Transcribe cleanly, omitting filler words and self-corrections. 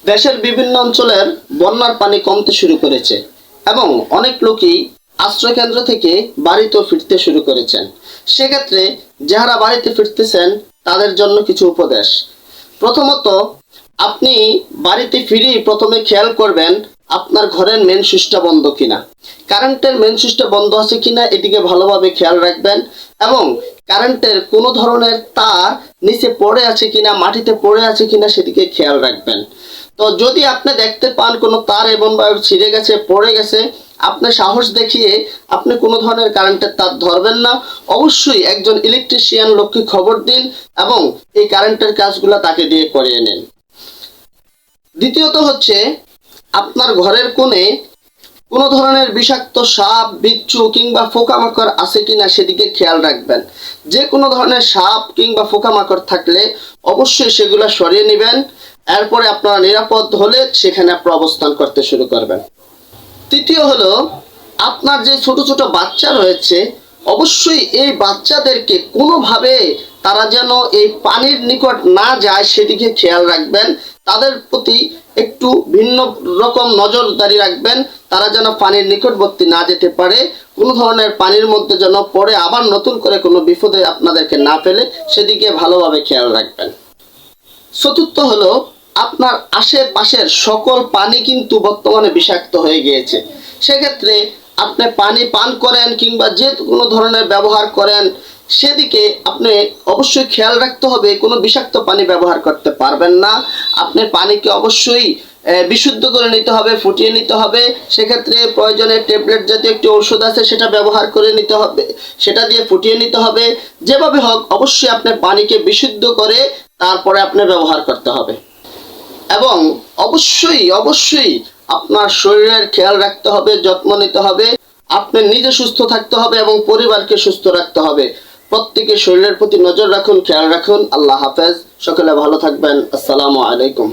দেশের বিভিন্ন অঞ্চলের বন্যার পানি কমতে শুরু করেছে এবং অনেক লোকই আশ্রয়কেন্দ্র থেকে বাড়িতেও ফিরতে শুরু করেছেন। সেক্ষেত্রে যারা বাড়িতে ফিরতেছেন তাদের জন্য কিছু উপদেশ। প্রথমত, আপনি বাড়িতে ফিরেই প্রথমে খেয়াল করবেন আপনার ঘরের মেন সুইচটা বন্ধ কিনা, কারেন্টের মেন সুইচটা বন্ধ আছে কিনা এটিকে ভালোভাবে খেয়াল রাখবেন এবং কারেন্টের কোনো ধরনের তার নিচে পড়ে আছে কিনা, মাটিতে পড়ে আছে কিনা সেদিকে খেয়াল রাখবেন। তো যদি আপনি দেখতে পান কোনো তার এমনভাবে ছিঁড়ে গেছে, পড়ে গেছে, আপনি সাহস দেখিয়ে আপনি কোনো ধরনের কারেন্টের তার ধরবেন না। অবশ্যই একজন ইলেকট্রিশিয়ান লোককে খবর দিন এবং এই কারেন্টের কাজগুলো তাকে দিয়ে করিয়ে নিন। দ্বিতীয়ত হচ্ছে, আপনার ঘরের কোণে কোনো ধরনের বিষাক্ত সাপ, বিচ্ছু কিংবা পোকামাকড় আছে কিনা সেদিকে খেয়াল রাখবেন। যে কোনো ধরনের সাপ কিংবা পোকামাকড় থাকলে অবশ্যই সেগুলো সরিয়ে নেবেন। এরপরে আপনারা নিরাপদ হলে সেখানে আপনি অবস্থান করতে শুরু করবেন। তৃতীয় হলো, আপনার যে ছোট ছোট বাচ্চা রয়েছে অবশ্যই এই বাচ্চাদেরকে কোনোভাবে তারা যেন এই পানির নিকট না যায় সেদিকে খেয়াল রাখবেন। তাদের প্রতি একটু ভিন্ন রকম নজরদারি রাখবেন, তারা যেন পানির নিকটবর্তী না যেতে পারে, কোনো ধরনের পানির মধ্যে যেন পড়ে আবার নতুন করে কোনো বিপদে আপনাদেরকে না ফেলে সেদিকে ভালোভাবে খেয়াল রাখবেন। চতুর্থ হলো, আপনার আশেপাশের সকল পানি কিন্তু বর্তমানে বিষাক্ত হয়ে গিয়েছে। সেক্ষেত্রে আপনি পানি পান করেন কিংবা যে কোনো ধরনের ব্যবহার করেন সেদিকে আপনি অবশ্যই খেয়াল রাখতে হবে কোনো বিষাক্ত পানি ব্যবহার করতে পারবেন না। আপনি পানিকে অবশ্যই বিশুদ্ধ করে নিতে হবে, ফুটিয়ে নিতে হবে। সেক্ষেত্রে প্রয়োজনে ট্যাবলেট জাতীয় একটি ওষুধ আছে সেটা ব্যবহার করে নিতে হবে, সেটা দিয়ে ফুটিয়ে নিতে হবে। যেভাবে হোক অবশ্যই আপনি পানিকে বিশুদ্ধ করে তারপরে আপনি ব্যবহার করতে হবে এবং অবশ্যই আপনার শরীরের খেয়াল রাখতে হবে, যত্ন নিতে হবে। আপনি নিজে সুস্থ থাকতে হবে এবং পরিবারকে সুস্থ রাখতে হবে। প্রত্যেকে শরীরের প্রতি নজর রাখুন, খেয়াল রাখুন। আল্লাহ হাফেজ। সকলে ভালো থাকবেন। আসসালামু আলাইকুম।